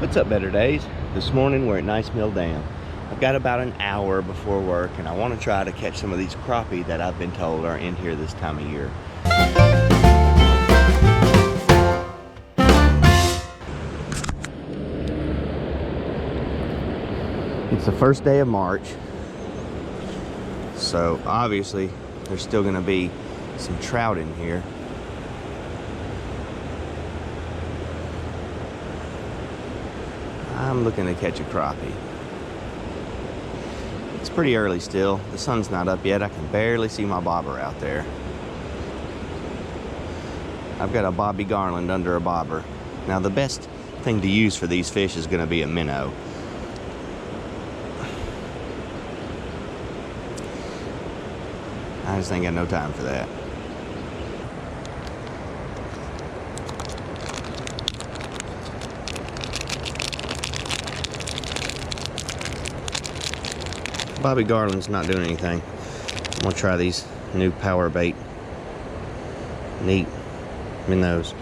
What's up, Better Days? This morning we're at Nice Mill Dam. I've got about an hour before work and I want to try to catch some of these crappie that I've been told are in here this time of year. It's the first day of March, so obviously there's still going to be some trout in here. I'm looking to catch a crappie. It's pretty early still. The sun's not up yet. I can barely see my bobber out there. I've got a bobby garland under a bobber. Now the best thing to use for these fish is going to be a minnow. I just ain't got no time for that. Bobby garland's not doing anything. I'm gonna try these new power bait. Neat minnows.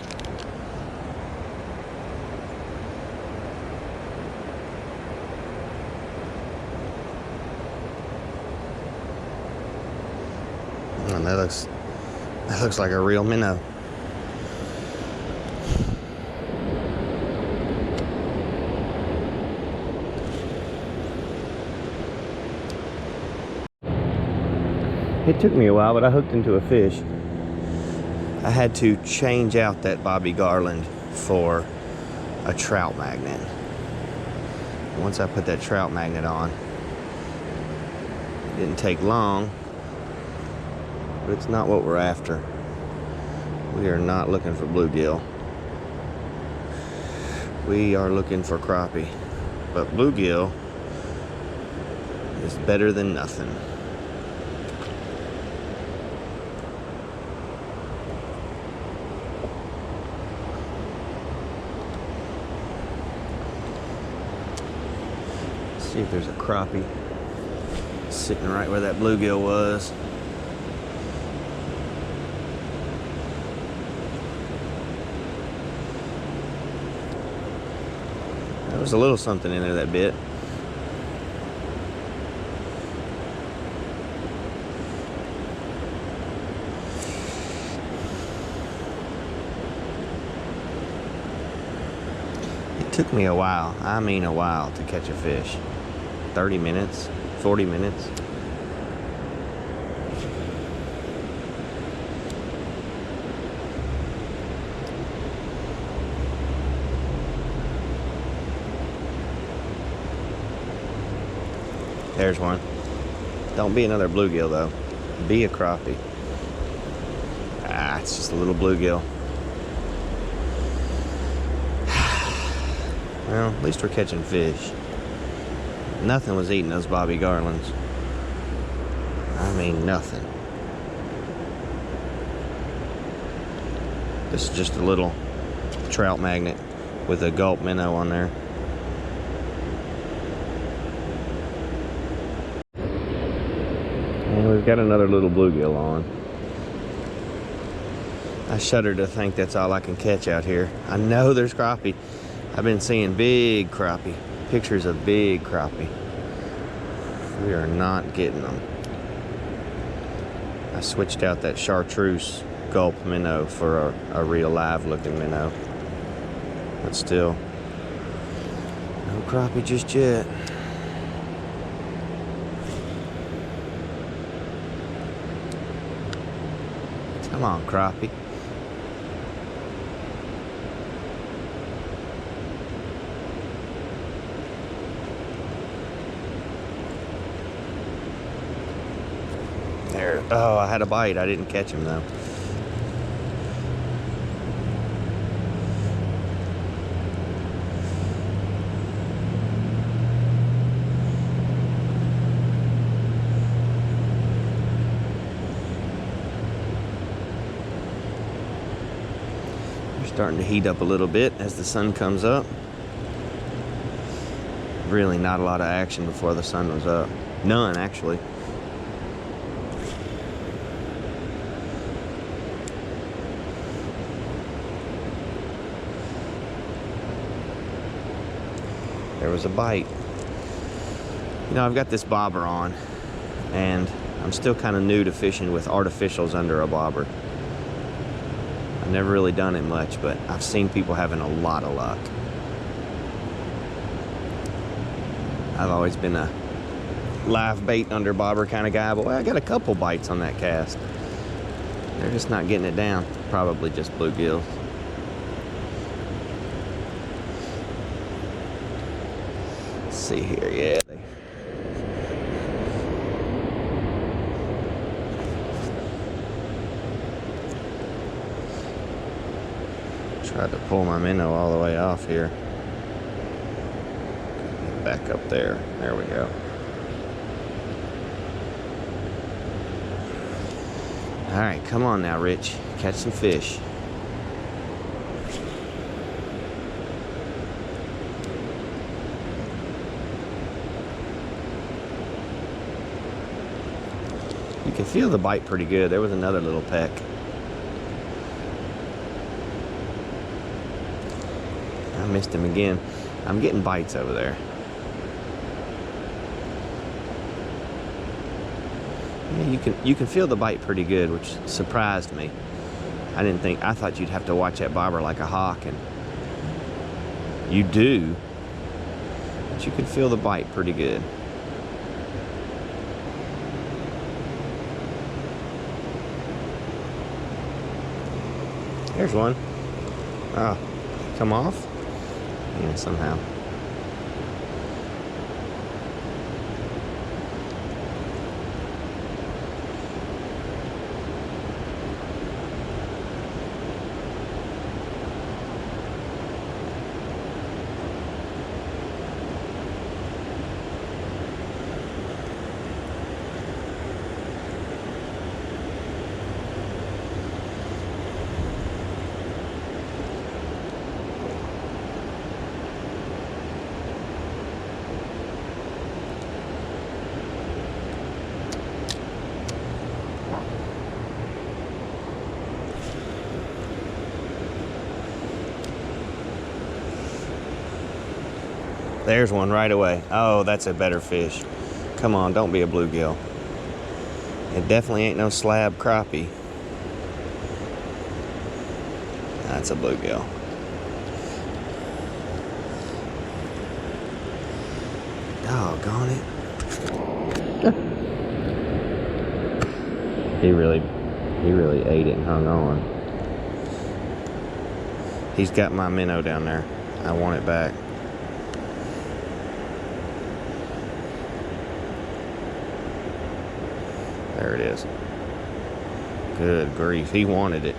And that looks like a real minnow. It took me a while, but I hooked into a fish. I had to change out that bobby garland for a trout magnet. Once I put that trout magnet on, it didn't take long, but it's not what we're after. We are not looking for bluegill. We are looking for crappie, but bluegill is better than nothing. See if there's a crappie sitting right where that bluegill was. There was a little something in there that bit. It took me a while, I mean a while, to catch a fish. 30 minutes, 40 minutes. There's one. Don't be another bluegill though. Be a crappie. Ah, it's just a little bluegill. Well, at least we're catching fish. Nothing was eating those bobby garlands. I mean, nothing. This is just a little trout magnet with a gulp minnow on there. And we've got another little bluegill on. I shudder to think that's all I can catch out here. I know there's crappie. I've been seeing big crappie. Pictures of big crappie. We are not getting them. I switched out that chartreuse gulp minnow for a real live looking minnow. But still, no crappie just yet. Come on, crappie. There. Oh, I had a bite. I didn't catch him though. We're starting to heat up a little bit as the sun comes up. Really not a lot of action before the sun was up. None, actually. There was a bite. You know, I've got this bobber on, and I'm still kind of new to fishing with artificials under a bobber. I've never really done it much, but I've seen people having a lot of luck. I've always been a live bait under bobber kind of guy, but I got a couple bites on that cast. They're just not getting it down. Probably just bluegills. Let's see here, yeah. Tried to pull my minnow all the way off here. Back up there. There we go. All right, come on now, Rich. Catch some fish. You can feel the bite pretty good. There was another little peck. I missed him again. I'm getting bites over there. Yeah, you can feel the bite pretty good, which surprised me. I thought you'd have to watch that bobber like a hawk, and you do, but you can feel the bite pretty good. There's one. Oh, come off? Yeah, somehow. There's one right away. Oh, that's a better fish. Come on, don't be a bluegill. It definitely ain't no slab crappie. That's a bluegill. Doggone it. He really ate it and hung on. He's got my minnow down there. I want it back. There it is. Good grief, he wanted it.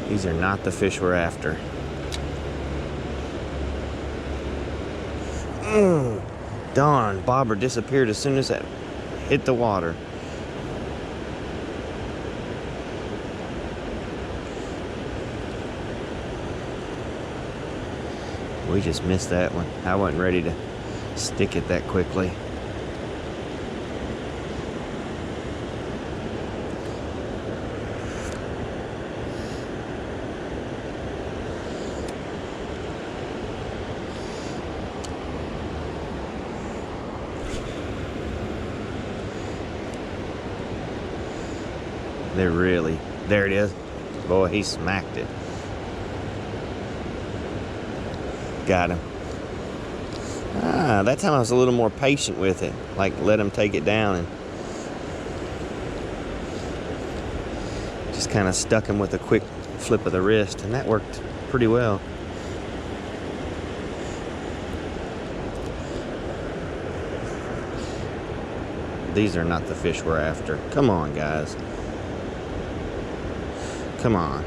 These are not the fish we're after. Darn, bobber disappeared as soon as that hit the water. We just missed that one. I wasn't ready to stick it that quickly. There it is. Boy, he smacked it. Got him. That time I was a little more patient with it. Like, let him take it down and just kind of stuck him with a quick flip of the wrist, and that worked pretty well. These are not the fish we're after. Come on, guys. Come on.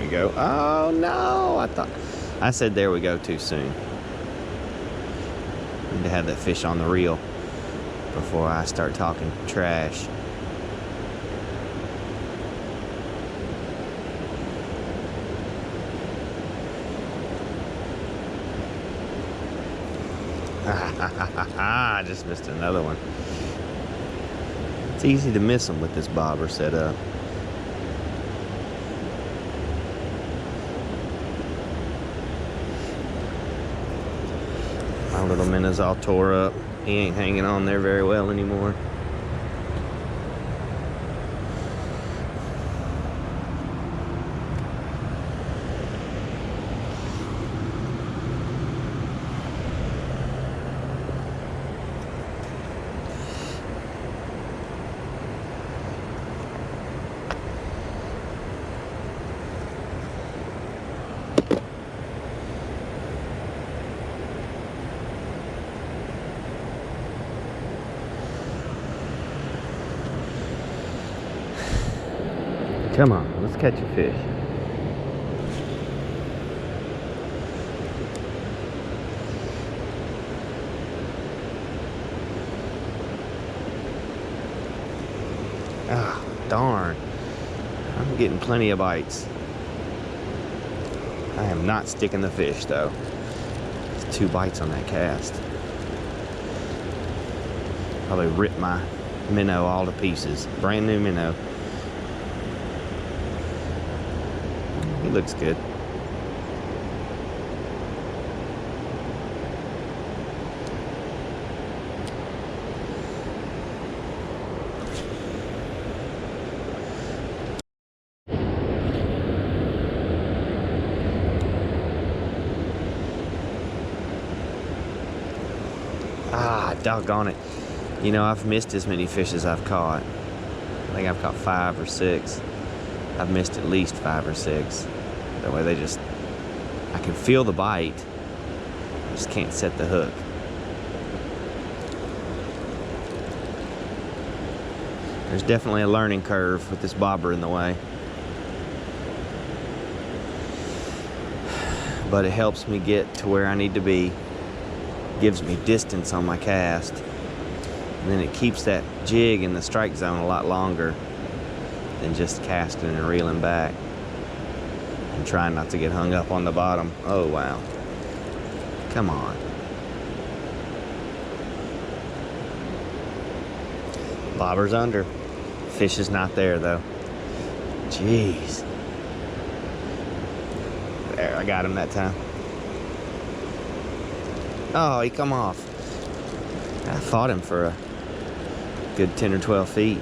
we go. Oh no, I said there we go too soon. Need to have that fish on the reel before I start talking trash. I just missed another one. It's easy to miss them with this bobber set up. My little minnows all tore up. He ain't hanging on there very well anymore. Come on, let's catch a fish. Ah, darn. I'm getting plenty of bites. I am not sticking the fish though. It's 2 bites on that cast. Probably ripped my minnow all to pieces. Brand new minnow. He looks good. Ah, doggone it. You know, I've missed as many fish as I've caught. I think I've caught 5 or 6. I've missed at least 5 or 6. That way I can feel the bite. I just can't set the hook. There's definitely a learning curve with this bobber in the way. But it helps me get to where I need to be. Gives me distance on my cast. And then it keeps that jig in the strike zone a lot longer than just casting and reeling back. And trying not to get hung up on the bottom. Oh, wow. Come on. Bobber's under. Fish is not there, though. Jeez. There, I got him that time. Oh, he come off. I fought him for a good 10 or 12 feet.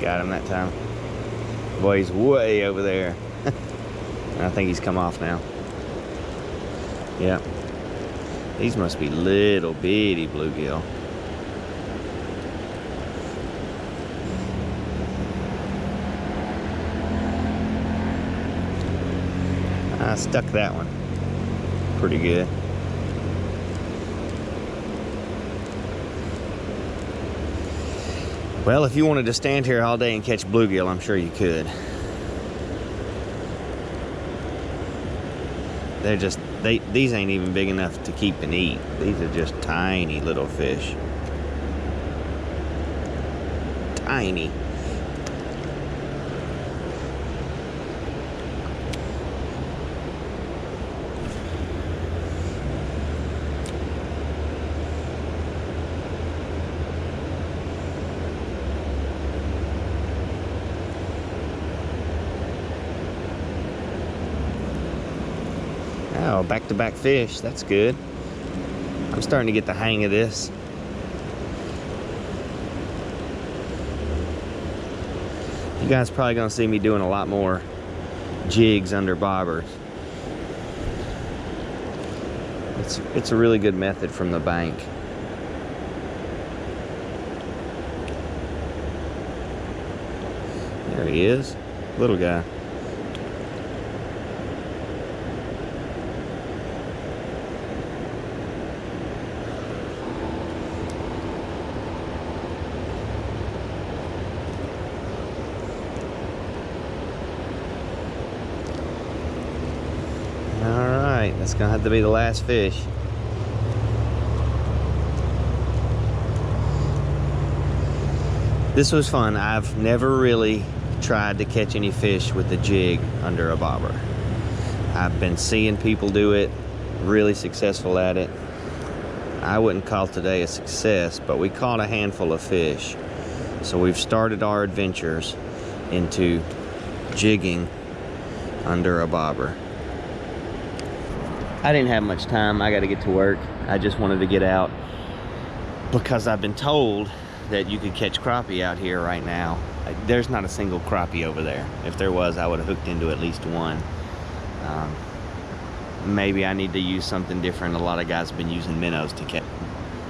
Got him that time. Boy, he's way over there. I think he's come off now. Yep. These must be little bitty bluegill. I stuck that one pretty good. Well, if you wanted to stand here all day and catch bluegill, I'm sure you could. They're just, these ain't even big enough to keep and eat. These are just tiny little fish. Tiny. Oh, back-to-back fish. That's good. I'm starting to get the hang of this. You guys probably gonna see me doing a lot more jigs under bobbers. It's a really good method from the bank. There he is, little guy. That's gonna have to be the last fish. This was fun. I've never really tried to catch any fish with a jig under a bobber. I've been seeing people do it, really successful at it. I wouldn't call today a success, but we caught a handful of fish. So we've started our adventures into jigging under a bobber. I didn't have much time. I got to get to work. I just wanted to get out because I've been told that you could catch crappie out here right now. There's not a single crappie over there. If there was, I would have hooked into at least one. Maybe I need to use something different. A lot of guys have been using minnows to catch.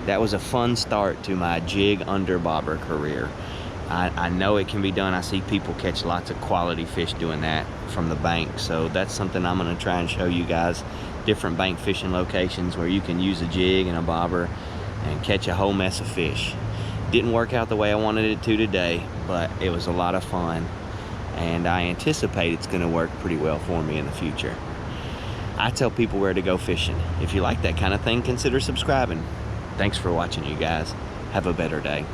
That was a fun start to my jig under bobber career. I know it can be done. I see people catch lots of quality fish doing that from the bank. So that's something I'm gonna try and show you guys. Different bank fishing locations where you can use a jig and a bobber and catch a whole mess of fish. Didn't work out the way I wanted it to today, but it was a lot of fun. And I anticipate it's gonna work pretty well for me in the future. I tell people where to go fishing. If you like that kind of thing, consider subscribing. Thanks for watching, you guys. Have a better day.